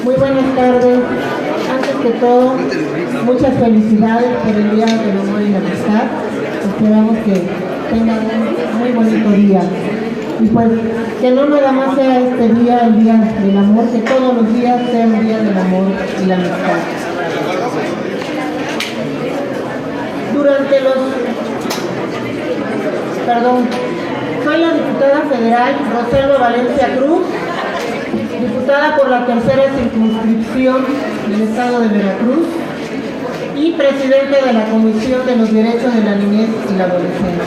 Muy buenas tardes. Antes que todo, muchas felicidades por el Día del Amor y la Amistad. Esperamos que tengan un muy bonito día. Y pues, que no nada más sea este día el Día del Amor, que todos los días sean el Día del Amor y la Amistad. Soy la diputada federal Roselva Valencia Cruz, diputada por la tercera circunscripción del estado de Veracruz y presidente de la Comisión de los Derechos de la Niñez y la Adolescencia.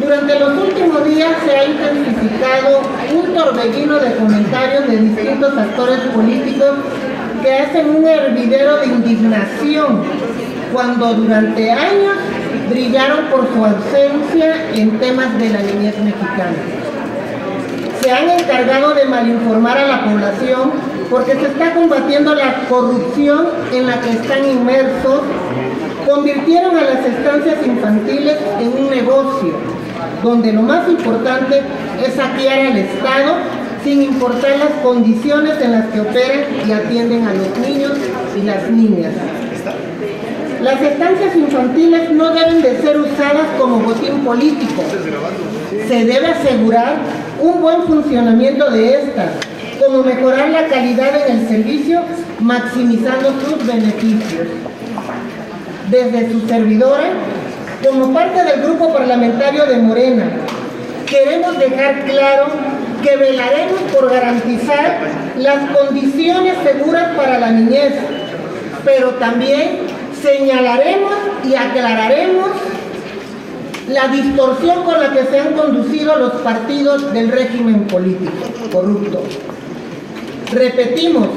Durante los últimos días se ha intensificado un torbellino de comentarios de distintos actores políticos que hacen un hervidero de indignación cuando durante años brillaron por su ausencia en temas de la niñez mexicana. Se han encargado de malinformar a la población porque se está combatiendo la corrupción en la que están inmersos. Convirtieron a las estancias infantiles en un negocio, donde lo más importante es saquear al Estado sin importar las condiciones en las que operan y atienden a los niños y las niñas. Las estancias infantiles no deben de ser usadas como botín político. Se debe asegurar un buen funcionamiento de estas, como mejorar la calidad en el servicio, maximizando sus beneficios. Desde su servidora, como parte del grupo parlamentario de Morena, queremos dejar claro que velaremos por garantizar las condiciones seguras para la niñez, pero también señalaremos y aclararemos la distorsión con la que se han conducido los partidos del régimen político corrupto. Repetimos,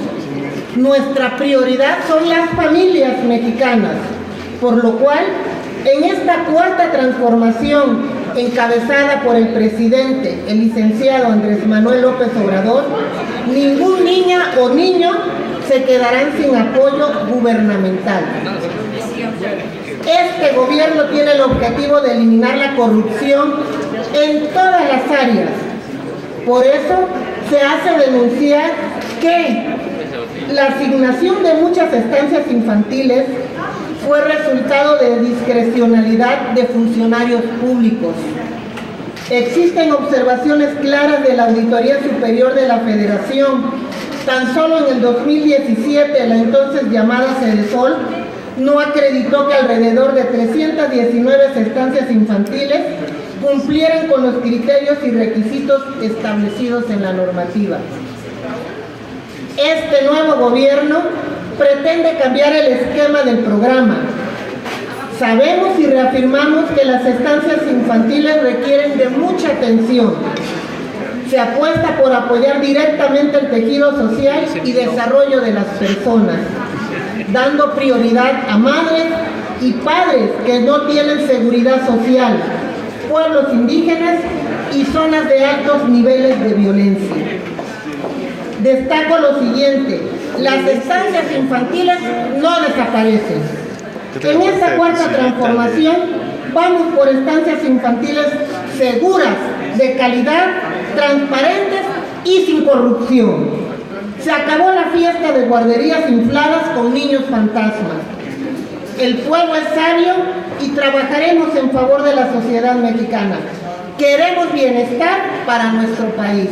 nuestra prioridad son las familias mexicanas, por lo cual, en esta cuarta transformación encabezada por el presidente, el licenciado Andrés Manuel López Obrador, ningún niña o niño se quedarán sin apoyo gubernamental. Este gobierno tiene el objetivo de eliminar la corrupción en todas las áreas. Por eso se hace denunciar que la asignación de muchas estancias infantiles fue resultado de discrecionalidad de funcionarios públicos. Existen observaciones claras de la Auditoría Superior de la Federación. Tan solo en el 2017, la entonces llamada Cedesol no acreditó que alrededor de 319 estancias infantiles cumplieran con los criterios y requisitos establecidos en la normativa. Este nuevo gobierno pretende cambiar el esquema del programa. Sabemos y reafirmamos que las estancias infantiles requieren de mucha atención. Se apuesta por apoyar directamente el tejido social y desarrollo de las personas, dando prioridad a madres y padres que no tienen seguridad social, pueblos indígenas y zonas de altos niveles de violencia. Destaco lo siguiente: las estancias infantiles no desaparecen. En esta cuarta transformación vamos por estancias infantiles seguras, de calidad, transparentes y sin corrupción. Se acabó la fiesta de guarderías infladas con niños fantasmas. El pueblo es sabio y trabajaremos en favor de la sociedad mexicana. Queremos bienestar para nuestro país.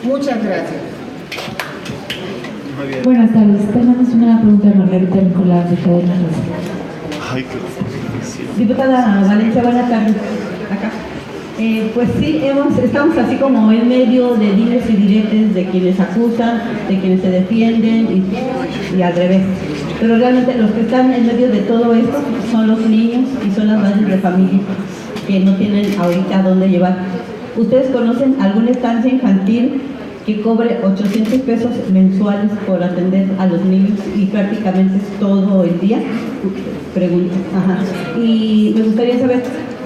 Muchas gracias. Buenas tardes. Tenemos una pregunta de Margarita Nicolás de Cadena Rosa. Diputada Valencia, buenas tardes. Acá. Pues sí, estamos así como en medio de dimes y diretes de quienes acusan, de quienes se defienden y al revés. Pero realmente los que están en medio de todo esto son los niños y son las madres de familia que no tienen ahorita dónde llevar. ¿Ustedes conocen alguna estancia infantil que cobre 800 pesos mensuales por atender a los niños y prácticamente es todo el día? Pregunto. Ajá. Y me gustaría saber,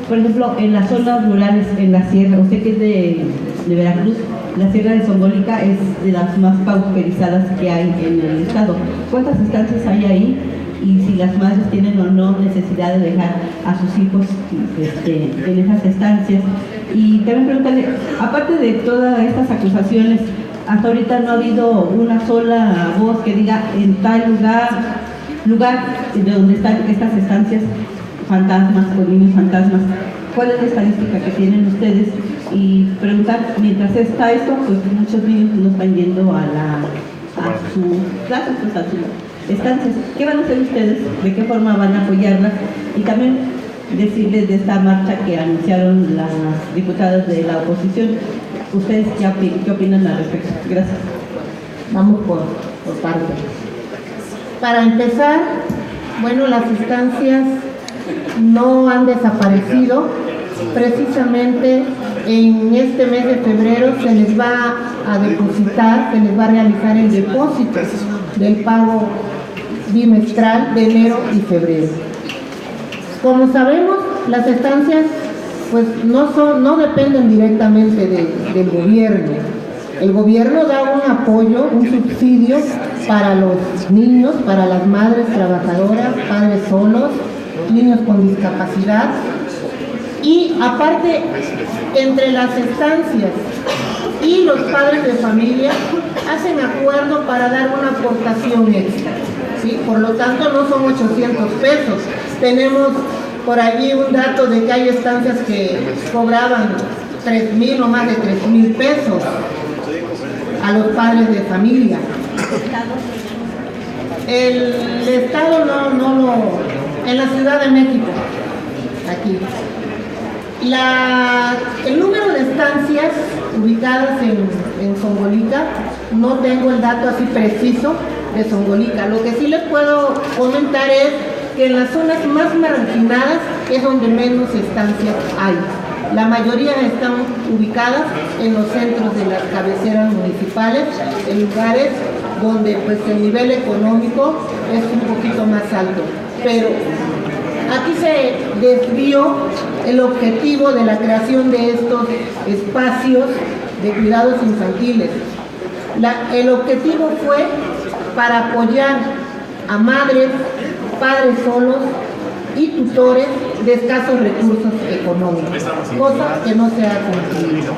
por ejemplo, en las zonas rurales, en la sierra, usted que es de Veracruz, la sierra de Zongolica es de las más pauperizadas que hay en el estado. ¿Cuántas estancias hay ahí? Y si las madres tienen o no necesidad de dejar a sus hijos en esas estancias. Y también preguntarle, aparte de todas estas acusaciones, hasta ahorita no ha habido una sola voz que diga en tal lugar de donde están estas estancias fantasmas o niños fantasmas. ¿Cuál es la estadística que tienen ustedes? Y preguntar, mientras está esto, pues muchos niños no están yendo a sus clases, pues a sus estancias. ¿Qué van a hacer ustedes? ¿De qué forma van a apoyarlas? Y también decirles de esta marcha que anunciaron las diputadas de la oposición. ¿Ustedes qué opinan al respecto? Gracias. Vamos por partes. Para empezar, bueno, las estancias no han desaparecido. Precisamente en este mes de febrero se les va a depositar, se les va a realizar el depósito del pago bimestral de enero y febrero. Como sabemos, las estancias pues no dependen directamente del gobierno. El gobierno da un apoyo, un subsidio para los niños, para las madres trabajadoras, padres solos, niños con discapacidad. Y aparte, entre las estancias y los padres de familia hacen acuerdo para dar una aportación extra, ¿sí? Por lo tanto, no son 800 pesos. Tenemos por allí un dato de que hay estancias que cobraban 3,000 o más de 3,000 pesos a los padres de familia. El Estado no lo... En la Ciudad de México, aquí. El número de estancias ubicadas en Zongolica, no tengo el dato así preciso de Zongolica. Lo que sí les puedo comentar es que en las zonas más marginadas es donde menos estancias hay. La mayoría están ubicadas en los centros de las cabeceras municipales, en lugares donde pues el nivel económico es un poquito más alto. Pero aquí se desvió el objetivo de la creación de estos espacios de cuidados infantiles. El objetivo fue para apoyar a madres, padres solos y tutores de escasos recursos económicos, cosa que no se ha cumplido.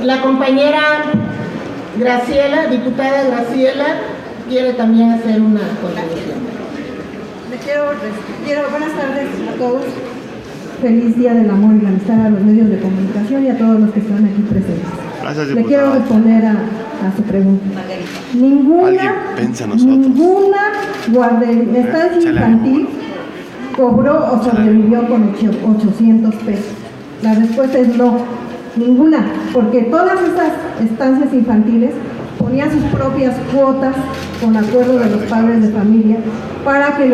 La compañera Graciela, diputada Graciela, quiere también hacer una contribución. Buenas tardes a todos. Feliz Día del Amor y la Amistad a los medios de comunicación y a todos los que están aquí presentes. Gracias, le quiero responder a su pregunta. Ninguna estancia infantil cobró o sobrevivió con 800 pesos. La respuesta es no, ninguna, porque todas estas estancias infantiles ponían sus propias cuotas con acuerdo de los padres de familia para que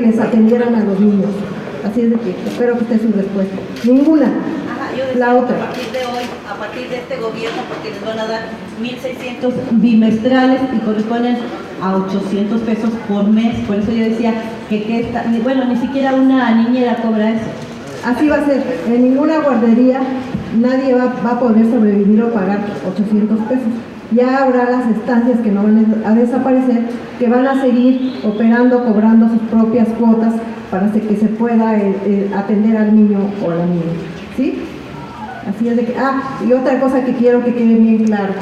les atendieran a los niños. Así es de que espero que esté su respuesta. Ninguna. La otra. A partir de este gobierno, porque les van a dar 1,600 bimestrales y corresponden a 800 pesos por mes. Por eso yo decía ni siquiera una niñera cobra eso. Así va a ser. En ninguna guardería nadie va a poder sobrevivir o pagar 800 pesos. Ya habrá las estancias que no van a desaparecer, que van a seguir operando, cobrando sus propias cuotas para que se pueda atender al niño o a la niña. ¿Sí? Así es de que... y otra cosa que quiero que quede bien claro.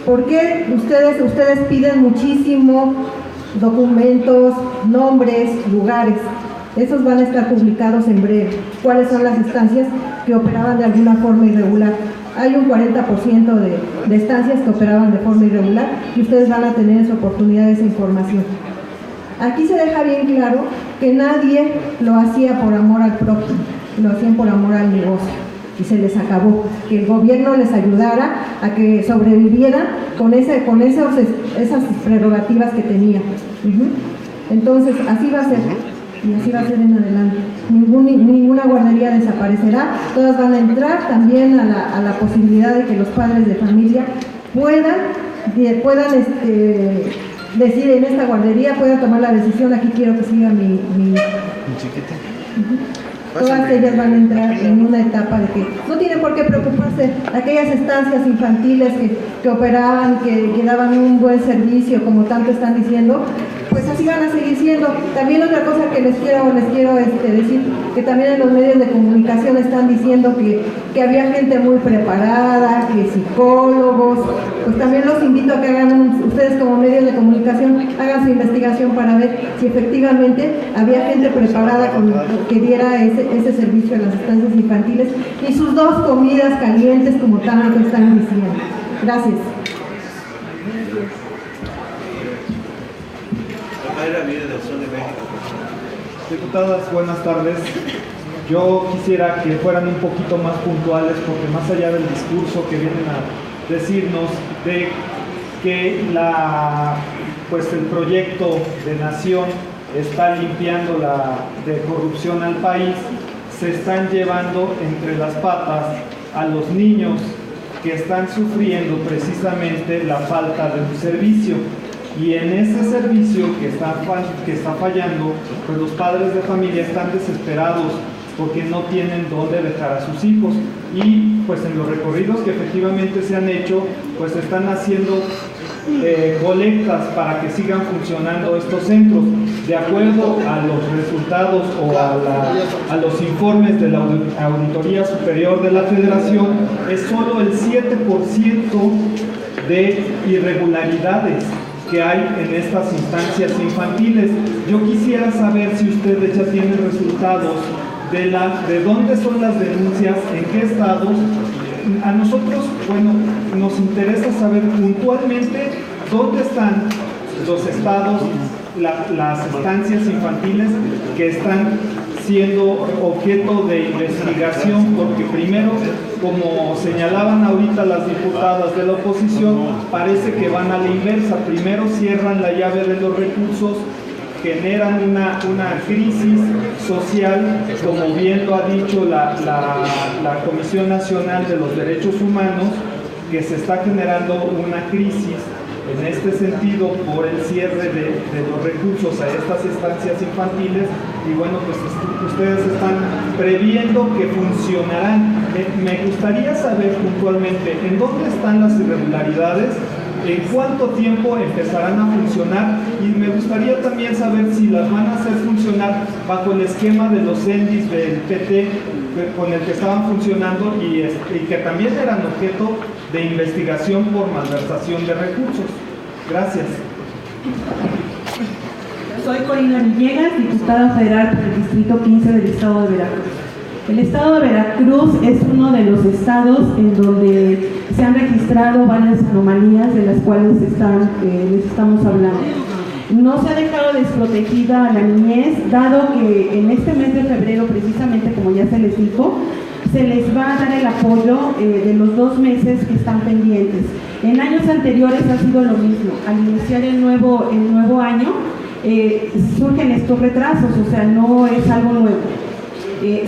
¿Por qué ustedes piden muchísimo documentos, nombres, lugares? Esos van a estar publicados en breve. ¿Cuáles son las estancias que operaban de alguna forma irregular? Hay un 40% de estancias que operaban de forma irregular y ustedes van a tener esa oportunidad de esa información. Aquí se deja bien claro que nadie lo hacía por amor al prójimo, lo hacían por amor al negocio y se les acabó. Que el gobierno les ayudara a que sobrevivieran con esas prerrogativas que tenían. Entonces, así va a ser. Y así va a ser en adelante. Ninguna guardería desaparecerá, todas van a entrar también a la posibilidad de que los padres de familia puedan decir en esta guardería, puedan tomar la decisión, aquí quiero que siga mi chiquita. todas ellas van a entrar en una etapa de que no tienen por qué preocuparse. Aquellas estancias infantiles que operaban, que daban un buen servicio, como tanto están diciendo, pues así van a seguir siendo. También otra cosa que les quiero decir, que también en los medios de comunicación están diciendo que había gente muy preparada, que psicólogos. Pues también los invito a que hagan, ustedes como medios de comunicación, hagan su investigación para ver si efectivamente había gente preparada que diera ese servicio en las estancias infantiles y sus 2 comidas calientes como tanto están diciendo. Gracias. Diputadas, buenas tardes. Yo quisiera que fueran un poquito más puntuales, porque más allá del discurso que vienen a decirnos de que el proyecto de nación está limpiando de corrupción al país, se están llevando entre las patas a los niños que están sufriendo precisamente la falta de un servicio. Y en ese servicio que está fallando, pues los padres de familia están desesperados porque no tienen dónde dejar a sus hijos. Y pues en los recorridos que efectivamente se han hecho, pues están haciendo colectas para que sigan funcionando estos centros. De acuerdo a los resultados o a los informes de la Auditoría Superior de la Federación, es solo el 7% de irregularidades que hay en estas instancias infantiles. Yo quisiera saber si ustedes ya tienen resultados de dónde son las denuncias, en qué estados. A nosotros, bueno, nos interesa saber puntualmente dónde están los estados, las estancias infantiles que están siendo objeto de investigación, porque primero, como señalaban ahorita las diputadas de la oposición, parece que van a la inversa. Primero cierran la llave de los recursos, generan una crisis social, como bien lo ha dicho la Comisión Nacional de los Derechos Humanos, que se está generando una crisis en este sentido por el cierre de los recursos a estas estancias infantiles. Y bueno, pues ustedes están previendo que funcionarán. Me gustaría saber puntualmente en dónde están las irregularidades, en cuánto tiempo empezarán a funcionar, y me gustaría también saber si las van a hacer funcionar bajo el esquema de los CENDIs del PT con el que estaban funcionando y que también eran objeto de investigación por malversación de recursos. Gracias. Soy Corina Villegas, diputada federal por el Distrito 15 del Estado de Veracruz. El Estado de Veracruz es uno de los estados en donde se han registrado varias anomalías de las cuales les estamos hablando. No se ha dejado desprotegida a la niñez, dado que en este mes de febrero, precisamente como ya se les dijo, se les va a dar el apoyo de los 2 meses que están pendientes. En años anteriores ha sido lo mismo. Al iniciar el nuevo año, surgen estos retrasos, o sea, no es algo nuevo.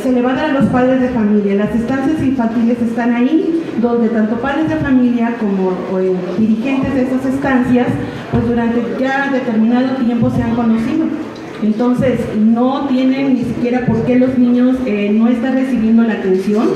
Se le va a dar a los padres de familia. Las estancias infantiles están ahí, donde tanto padres de familia como dirigentes de esas estancias, pues durante ya determinado tiempo se han conocido. Entonces, no tienen ni siquiera por qué los niños no están recibiendo la atención,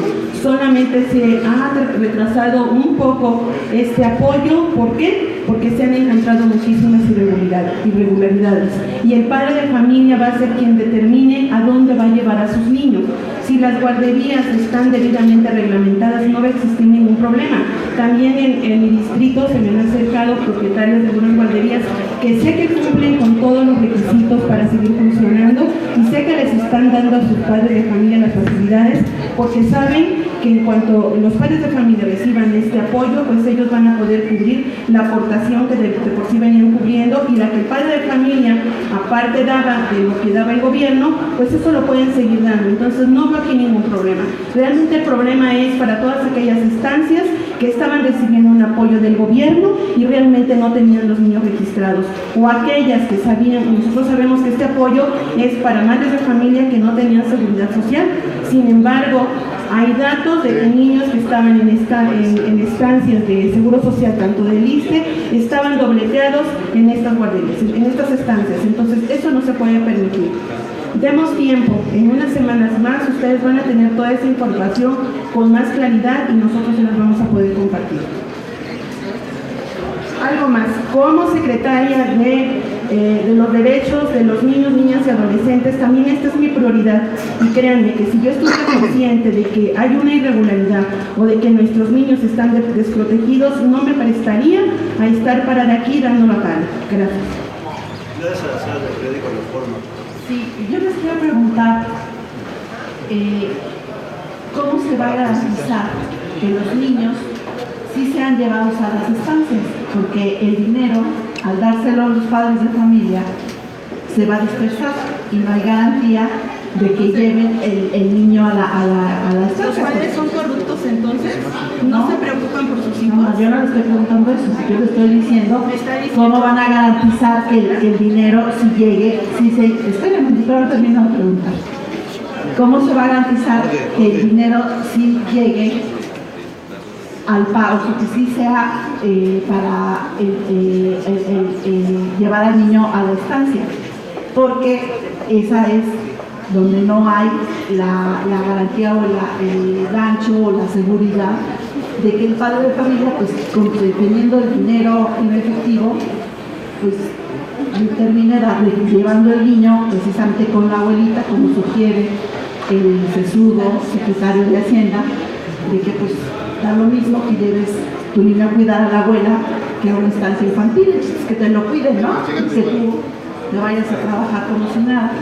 solamente se ha retrasado un poco este apoyo. ¿Por qué? Porque se han encontrado muchísimas irregularidades. Y el padre de familia va a ser quien determine a dónde va a llevar a sus niños. Si las guarderías están debidamente reglamentadas, no va a existir ningún problema. También en mi distrito se me han acercado propietarios de algunas guarderías que sé que cumplen con todos los requisitos para seguir funcionando, y sé que les están dando a sus padres de familia las facilidades, porque saben que en cuanto los padres de familia reciban este apoyo, pues ellos van a poder cubrir la aportación que de por sí venían cubriendo, y la que el padre de familia aparte daba de lo que daba el gobierno, pues eso lo pueden seguir dando. Entonces no veo aquí ningún problema. Realmente el problema es para todas aquellas estancias que estaban recibiendo un apoyo del gobierno y realmente no tenían los niños registrados, o aquellas que sabían. Nosotros sabemos que este apoyo es para madres de familia que no tenían seguridad social. Sin embargo, hay datos de que niños que estaban en estancias de seguro social, tanto del ISSSTE, estaban dobleteados en estas guarderías, en estas estancias. Entonces eso no se puede permitir. Demos tiempo, en unas semanas más ustedes van a tener toda esa información con más claridad y nosotros se las vamos a poder compartir. Algo más, como secretaria de los derechos de los niños, niñas y adolescentes, también esta es mi prioridad, y créanme que si yo estuviera consciente de que hay una irregularidad o de que nuestros niños están desprotegidos, no me prestaría a estar parada aquí dando la cara. Gracias. Gracias a la señora del periódico Reforma. Sí, yo les quiero preguntar cómo se va a garantizar que los niños sí sean llevados a las estancias, porque el dinero, al dárselo a los padres de familia, se va a dispersar y no hay garantía de que lleven el niño a la estancia. ¿Los padres son corruptos entonces? ¿No se preocupan por sus hijos? No, yo no le estoy preguntando eso, yo le estoy diciendo cómo van a garantizar que el dinero si llegue, espérenme, pero termino de preguntar. ¿Cómo se va a garantizar que el dinero sí llegue al pago, que sí sea para llevar al niño a la estancia? Porque esa es donde no hay la garantía o el gancho o la seguridad de que el padre de familia, pues teniendo el dinero en efectivo, pues termine llevando el niño precisamente con la abuelita, como sugiere el sesudo secretario de Hacienda, de que pues da lo mismo que lleves tu niño a cuidar a la abuela que a una estancia infantil, que te lo cuiden, ¿no? Que tú te vayas a trabajar como si nada,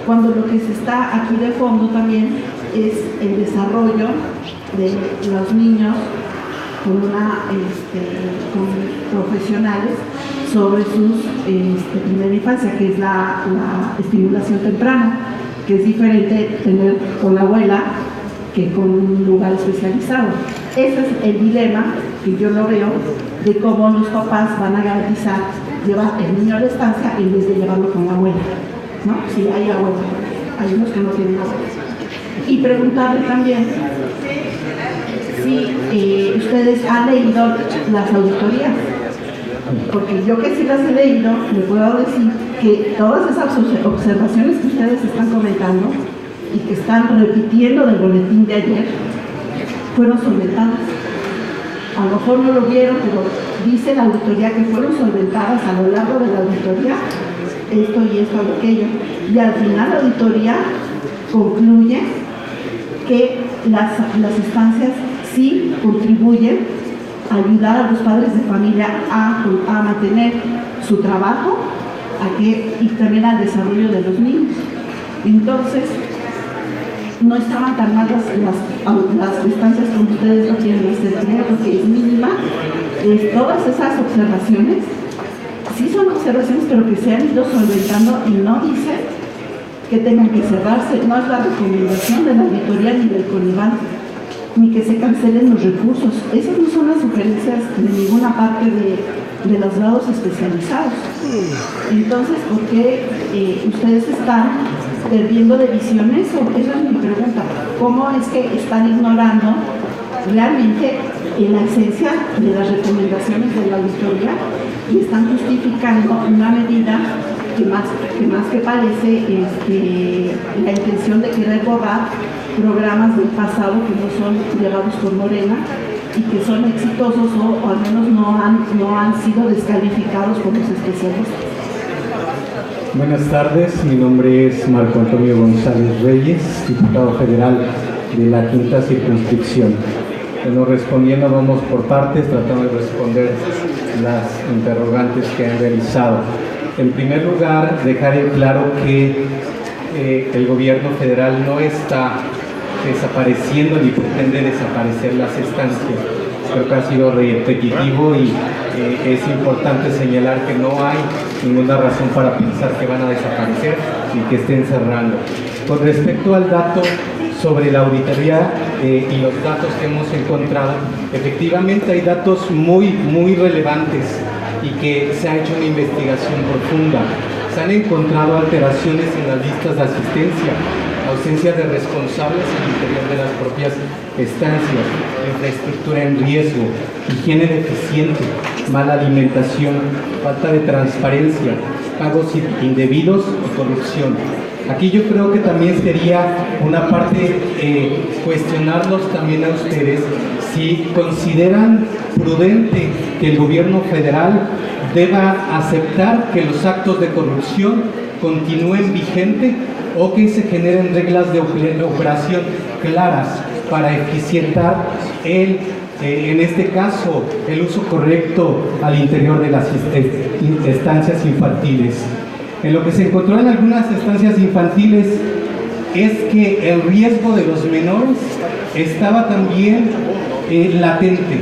cuando lo que se está aquí de fondo también es el desarrollo de los niños con profesionales sobre sus primera infancia, que es la estimulación temprana, que es diferente tener con la abuela que con un lugar especializado. Ese es el dilema que yo lo veo de cómo los papás van a garantizar llevar el niño a la estancia en vez de llevarlo con la abuela, ¿no? Si hay abuela, hay unos que no tienen abuela. Y preguntarle también si ustedes han leído las auditorías, porque yo que sí las he leído, le puedo decir que todas esas observaciones que ustedes están comentando y que están repitiendo del boletín de ayer, fueron solventadas. A lo mejor no lo vieron, pero dice la auditoría que fueron solventadas a lo largo de la auditoría, esto y esto y aquello. Y al final la auditoría concluye que las estancias sí contribuyen a ayudar a los padres de familia a mantener su trabajo y también al desarrollo de los niños. Entonces, no estaban tan mal las estancias como ustedes lo quieren hacer, creo que es mínima. Todas esas observaciones, sí son observaciones, pero que se han ido solventando y no dicen que tengan que cerrarse, no es la recomendación de la auditoría ni del CONIVAN, ni que se cancelen los recursos. Esas no son las sugerencias de ninguna parte de los grados especializados. Entonces, ¿por qué ustedes están perdiendo de visión eso? Esa es mi pregunta. ¿Cómo es que están ignorando realmente la esencia de las recomendaciones de la auditoría y están justificando una medida que más que parece la intención de querer borrar programas del pasado que no son llevados por Morena y que son exitosos o al menos no han sido descalificados por los especialistas? Buenas tardes, mi nombre es Marco Antonio González Reyes, diputado federal de la quinta circunscripción. Bueno, respondiendo, vamos por partes, tratando de responder las interrogantes que han realizado. En primer lugar, dejar en claro que el gobierno federal no está desapareciendo ni pretende desaparecer las estancias. Creo que ha sido repetitivo y es importante señalar que no hay ninguna razón para pensar que van a desaparecer y que estén cerrando. Con respecto al dato sobre la auditoría y los datos que hemos encontrado, efectivamente hay datos muy relevantes y que se ha hecho una investigación profunda. Se han encontrado alteraciones en las listas de asistencia, ausencia de responsables en el interior de las propias estancias, infraestructura en riesgo, higiene deficiente, mala alimentación, falta de transparencia, pagos indebidos y corrupción. Aquí yo creo que también sería una parte cuestionarlos también a ustedes si consideran prudente que el gobierno federal deba aceptar que los actos de corrupción continúen vigentes o que se generen reglas de operación claras para eficientar en este caso, el uso correcto al interior de las estancias infantiles. En lo que se encontró en algunas estancias infantiles es que el riesgo de los menores estaba también latente.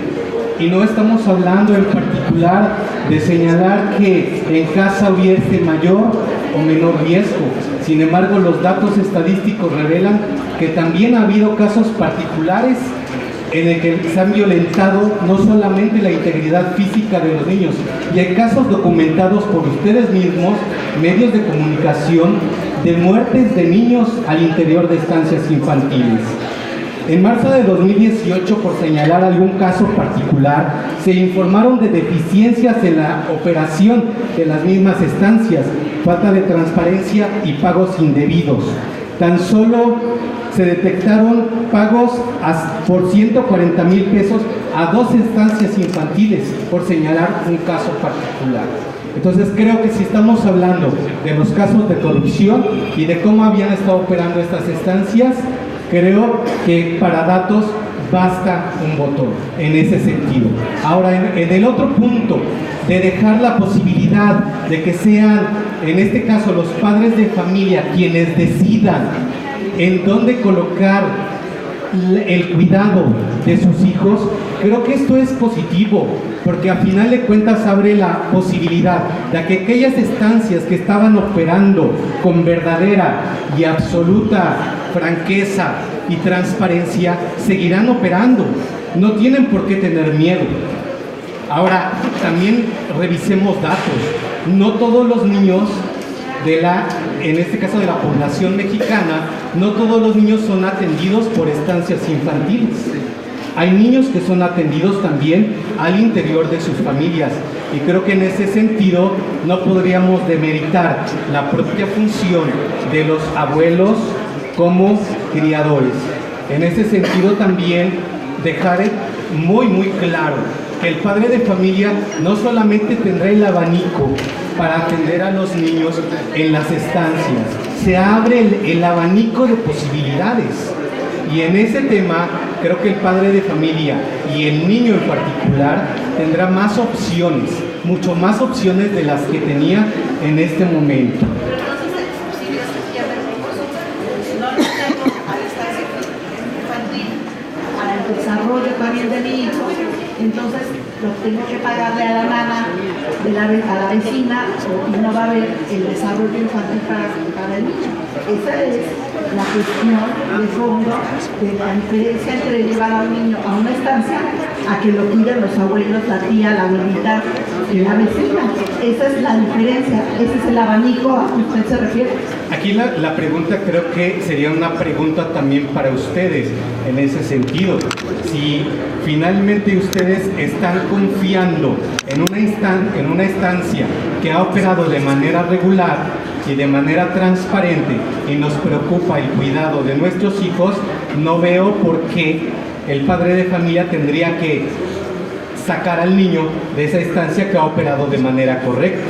Y no estamos hablando en particular de señalar que en casa hubiese mayor o menor riesgo. Sin embargo, los datos estadísticos revelan que también ha habido casos particulares en el que se han violentado no solamente la integridad física de los niños, y hay casos documentados por ustedes mismos, medios de comunicación, de muertes de niños al interior de estancias infantiles. En marzo de 2018, por señalar algún caso particular, se informaron de deficiencias en la operación de las mismas estancias, falta de transparencia y pagos indebidos. Tan solo se detectaron pagos por 140,000 pesos a 2 estancias infantiles, por señalar un caso particular. Entonces creo que si estamos hablando de los casos de corrupción y de cómo habían estado operando estas estancias, creo que para datos basta un botón en ese sentido. Ahora, en el otro punto de dejar la posibilidad de que sean, en este caso, los padres de familia quienes decidan en dónde colocar el cuidado de sus hijos, creo que esto es positivo, porque a final de cuentas abre la posibilidad de que aquellas estancias que estaban operando con verdadera y absoluta franqueza y transparencia seguirán operando, no tienen por qué tener miedo. Ahora, también revisemos datos. No todos los niños en este caso de la población mexicana, no todos los niños son atendidos por estancias infantiles. Hay niños que son atendidos también al interior de sus familias, y creo que en ese sentido no podríamos demeritar la propia función de los abuelos como criadores. En ese sentido también dejar muy claro que el padre de familia no solamente tendrá el abanico para atender a los niños en las estancias, se abre el abanico de posibilidades, y en ese tema creo que el padre de familia y el niño en particular tendrá más opciones, mucho más opciones de las que tenía en este momento. El desarrollo también de mi hijo, entonces lo tengo que pagarle a la nana, a la vecina, y no va a haber el desarrollo infantil para el niño. Esa es la cuestión de fondo de la diferencia entre llevar a un niño a una estancia a que lo cuiden los abuelos, la tía, la abuelita y la vecina. Esa es la diferencia, ese es el abanico a que usted se refiere. Aquí la pregunta creo que sería una pregunta también para ustedes en ese sentido. Si finalmente ustedes están confiando en una estancia que ha operado de manera regular y de manera transparente y nos preocupa el cuidado de nuestros hijos, no veo por qué el padre de familia tendría que sacar al niño de esa estancia que ha operado de manera correcta.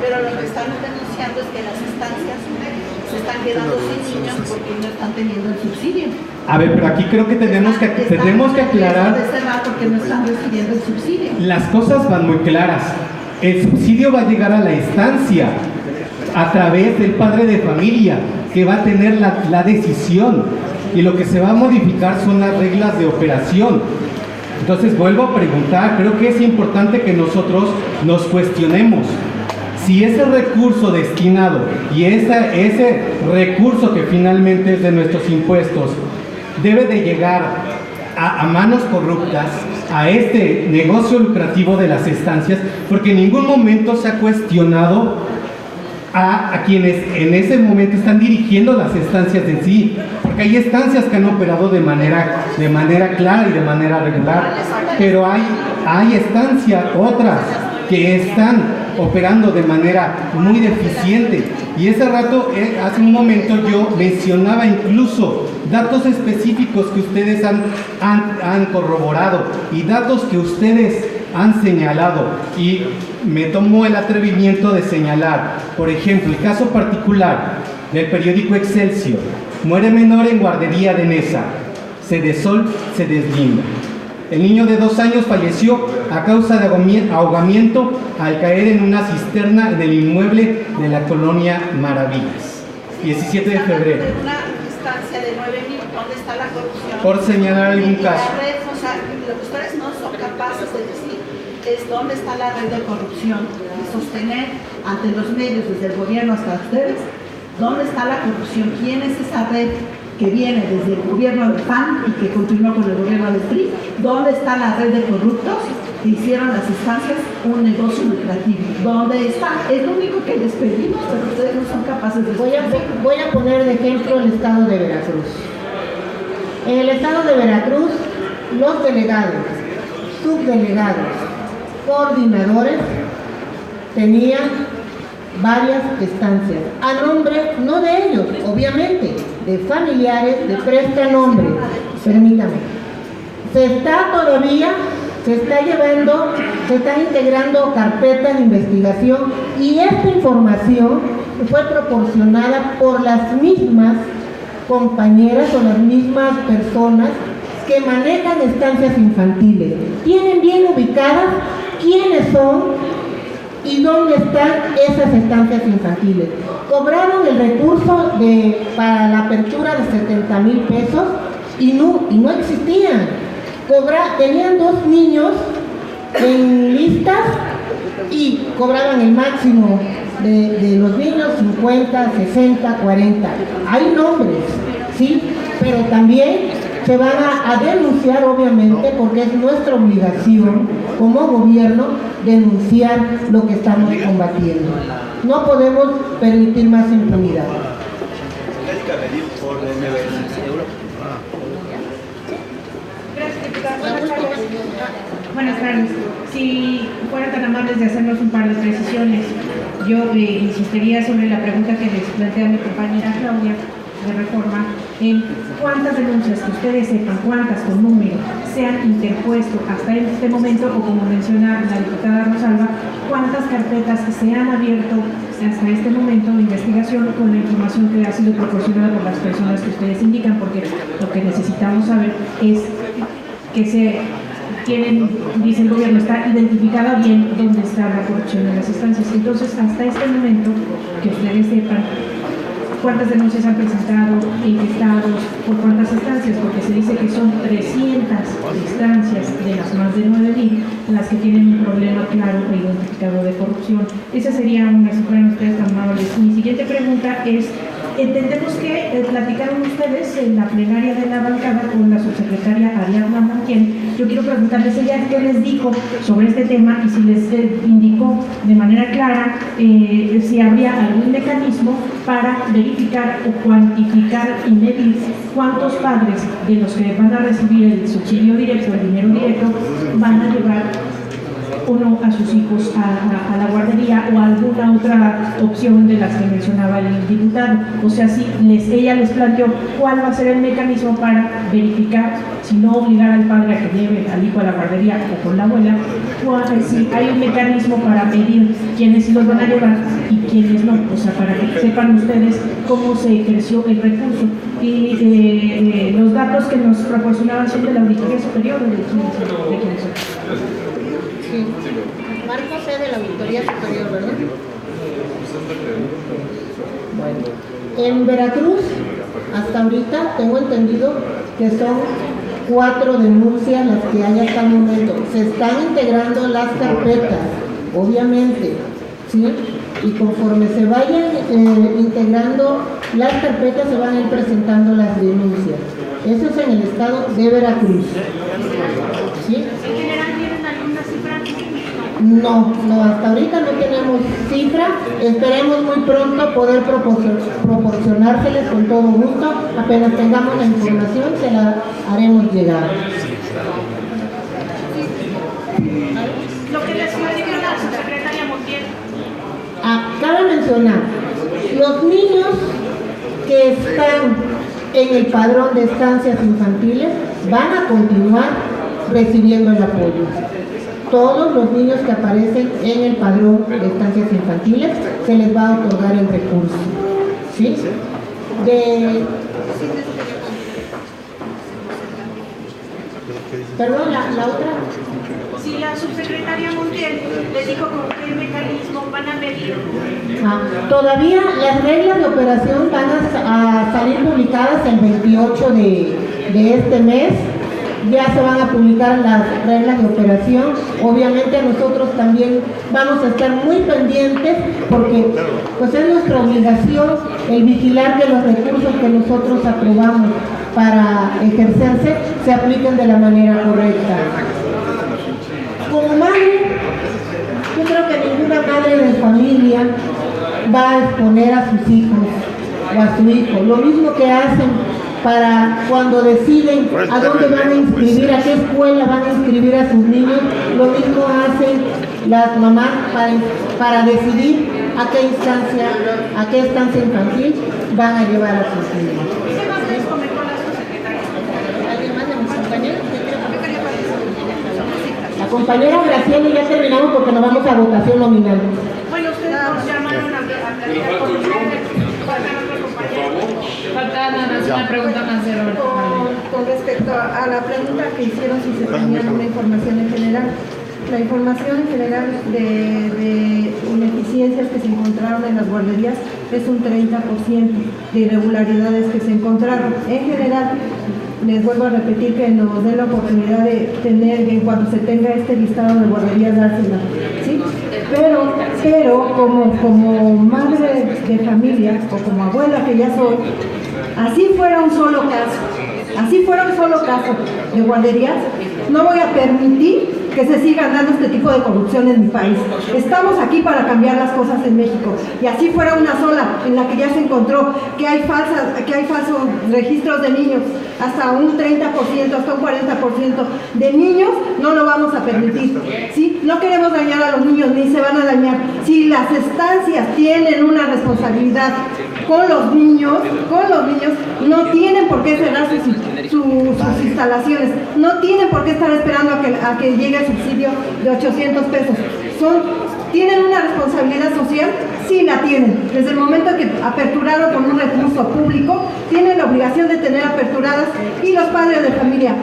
Pero lo que están denunciando es que las estancias se están quedando sin niños porque no están teniendo el subsidio. A ver, pero aquí creo que tenemos que aclarar. De cerrar porque no están recibiendo el subsidio. Las cosas van muy claras. El subsidio va a llegar a la estancia a través del padre de familia, que va a tener la decisión, y lo que se va a modificar son las reglas de operación. Entonces vuelvo a preguntar, creo que es importante que nosotros nos cuestionemos si ese recurso destinado y ese recurso que finalmente es de nuestros impuestos debe de llegar a manos corruptas, a este negocio lucrativo de las estancias, porque en ningún momento se ha cuestionado a quienes en ese momento están dirigiendo las estancias en sí, porque hay estancias que han operado de manera clara y de manera regular, pero hay estancias, otras, que están operando de manera muy deficiente. Y ese rato, hace un momento yo mencionaba incluso datos específicos que ustedes han corroborado y datos que ustedes han señalado, y me tomo el atrevimiento de señalar, por ejemplo, el caso particular del periódico Excelsior: muere menor en guardería de Nesa, Sedesol se deslinda. El niño de 2 años falleció a causa de ahogamiento al caer en una cisterna en el inmueble de la colonia Maravillas, 17 de febrero. Una instancia de 9.000, ¿dónde está la corrupción? Por señalar algún caso. La red, o sea, lo que ustedes no son capaces de decir es dónde está la red de corrupción y sostener ante los medios, desde el gobierno hasta ustedes, dónde está la corrupción, quién es esa red que viene desde el gobierno del PAN y que continúa con el gobierno del PRI, dónde está la red de corruptos que hicieron las instancias un negocio lucrativo, dónde está, es lo único que les pedimos, pero ustedes no son capaces de Voy a poner de ejemplo el estado de Veracruz. En el estado de Veracruz, los delegados, subdelegados, coordinadores tenían varias estancias, a nombre, no de ellos, obviamente, de familiares, de prestanombre. Permítame. Se están integrando carpetas de investigación, y esta información fue proporcionada por las mismas compañeras o las mismas personas que manejan estancias infantiles. Tienen bien ubicadas quiénes son y dónde están esas estancias infantiles. Cobraron el recurso para la apertura de 70,000 pesos y no existían. Tenían 2 niños en listas y cobraban el máximo de los niños, 50, 60, 40. Hay nombres, sí, pero también se van a denunciar, obviamente, porque es nuestra obligación como gobierno denunciar lo que estamos combatiendo. No podemos permitir más impunidad. Buenas tardes. Si fueran tan amables de hacernos un par de precisiones, yo insistiría sobre la pregunta que les plantea mi compañera Claudia de Reforma, en cuántas denuncias que ustedes sepan, cuántas con número se han interpuesto hasta este momento, o como menciona la diputada Rosalba, cuántas carpetas se han abierto hasta este momento de investigación con la información que ha sido proporcionada por las personas que ustedes indican, porque lo que necesitamos saber es que dice el gobierno, está identificada bien dónde está la corrupción en las instancias. Entonces, hasta este momento, que ustedes sepan cuántas denuncias han presentado, en qué estados, por cuántas instancias, porque se dice que son 300 instancias de las más de 9.000 las que tienen un problema claro e identificado de corrupción. Esa sería una, si fueran ustedes tan amables. Mi siguiente pregunta es: entendemos que platicaron ustedes en la plenaria de la bancada con la subsecretaria Ariadna Montiel. Yo quiero preguntarles ella qué les dijo sobre este tema y si les indicó de manera clara si habría algún mecanismo para verificar o cuantificar y medir cuántos padres de los que van a recibir el subsidio directo, el dinero directo, van a llevar uno a sus hijos a la guardería o a alguna otra opción de las que mencionaba el diputado. O sea, si ella les planteó cuál va a ser el mecanismo para verificar, si no obligar al padre a que lleve al hijo a la guardería o con la abuela, si hay un mecanismo para medir quiénes sí los van a llevar y quiénes no, o sea, para que sepan ustedes cómo se ejerció el recurso. Y los datos que nos proporcionaban son de la Auditoría Superior o de quiénes son. Sí. Marco C. de la Auditoría Superior, ¿verdad? Bueno, en Veracruz, hasta ahorita, tengo entendido que son 4 denuncias las que hay hasta el momento. Se están integrando las carpetas, obviamente, ¿sí? Y conforme se vayan integrando las carpetas, se van a ir presentando las denuncias. Eso es en el estado de Veracruz, ¿sí? No, hasta ahorita no tenemos cifra. Esperemos muy pronto poder proporcionárseles con todo gusto. Apenas tengamos la información, se la haremos llegar. Lo que les dijo la subsecretaria Montiel. cabe mencionar, los niños que están en el padrón de estancias infantiles van a continuar recibiendo el apoyo. Todos los niños que aparecen en el padrón de estancias infantiles se les va a otorgar el recurso. ¿Sí? Perdón, la otra. Si la subsecretaria Montiel les dijo con qué mecanismo van a medir. Todavía las reglas de operación van a salir publicadas el 28 de este mes. Ya se van a publicar las reglas de operación. Obviamente nosotros también vamos a estar muy pendientes porque pues es nuestra obligación el vigilar que los recursos que nosotros aprobamos para ejercerse se apliquen de la manera correcta. Como madre, yo creo que ninguna madre de familia va a exponer a sus hijos o a su hijo. Lo mismo que hacen para cuando deciden a dónde van a inscribir, a qué escuela van a inscribir a sus niños, lo mismo hacen las mamás para decidir a qué estancia infantil van a llevar a sus niños. ¿Qué más les comentó la subsecretaria? ¿Alguien más de mis compañeros? La compañera Graciela, ya terminamos porque nos vamos a votación nominal. Bueno, ustedes nos llamaron a platicar con ustedes. Falta nada más una pregunta más de Roberto. Con respecto a la pregunta que hicieron, si se tenía una información en general. La información en general de ineficiencias que se encontraron en las guarderías es un 30% de irregularidades que se encontraron. En general, les vuelvo a repetir que nos den la oportunidad de tener, en cuanto se tenga este listado de guarderías, dársela, ¿sí? Pero como madre de familia o como abuela que ya soy, así fuera un solo caso de guarderías, no voy a permitir que se sigan dando este tipo de corrupción en mi país. Estamos aquí para cambiar las cosas en México. Y así fuera una sola, en la que ya se encontró que hay falsos registros de niños, hasta un 30%, hasta un 40% de niños, no lo vamos a permitir. ¿Sí? No queremos dañar a los niños, ni se van a dañar. Si las estancias tienen una responsabilidad con los niños, no tienen por qué cerrar sus instalaciones, no tienen por qué estar esperando a que llegue el subsidio de 800 pesos. ¿Tienen una responsabilidad social? Sí la tienen. Desde el momento que aperturaron con un recurso público, tienen la obligación de tener aperturadas, y los padres de familia,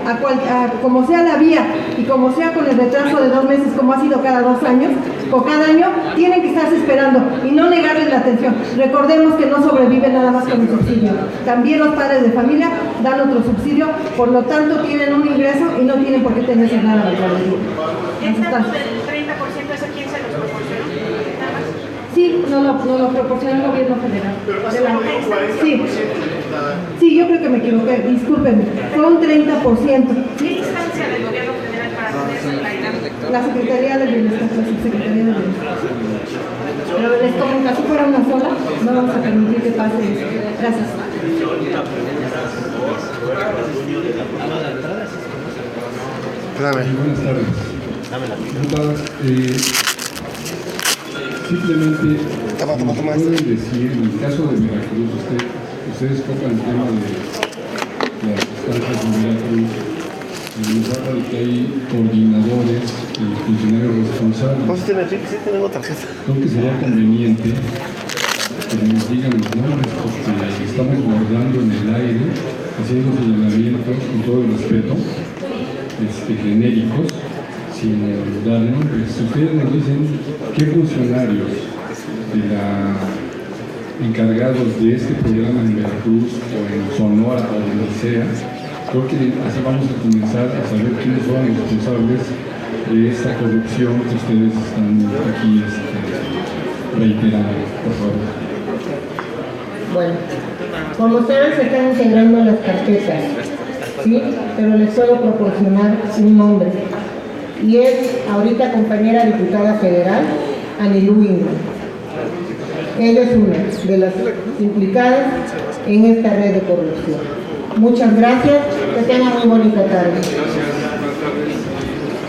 como sea la vía y como sea con el retraso de 2 meses, como ha sido cada 2 años, o cada año, tienen que estarse esperando y no negarles la atención. Recordemos que no sobreviven nada más con un subsidio. También los padres de familia dan otro subsidio, por lo tanto tienen un ingreso y no tienen por qué tenerse nada de guardería. ¿Este dato del 30% es a quién se los proporcionó? Sí, nos lo proporcionó el gobierno federal. Sí, yo creo que me equivoqué, discúlpenme. Fue un 30%. ¿Qué instancia del gobierno federal para hacer eso? La Secretaría del Bienestar, la Subsecretaría del Bienestar. Pero les comento, si fuera una sola, no vamos a permitir que pase eso. Gracias. Buenas tardes. Simplemente pueden decir, en el caso de Veracruz, ustedes tocan el tema de las estancias de Veracruz, en lugar de que hay coordinadores y funcionarios responsables. Creo que sería conveniente que nos digan los nombres, porque estamos guardando en el aire, haciendo señalamientos con todo el respeto, genéricos, sin dar nombres. Si ustedes nos dicen qué funcionarios encargados de este programa en Veracruz o en Sonora o donde sea, creo que así vamos a comenzar a saber quiénes son los responsables de esta corrupción que ustedes están aquí reiterando, por favor. Bueno, como saben, se están integrando las carpetas, ¿sí? Pero les puedo proporcionar un nombre, y es ahorita compañera diputada federal, Anilú Ingrid. Ella es una de las implicadas en esta red de corrupción. Muchas gracias, que tengan muy bonita tarde.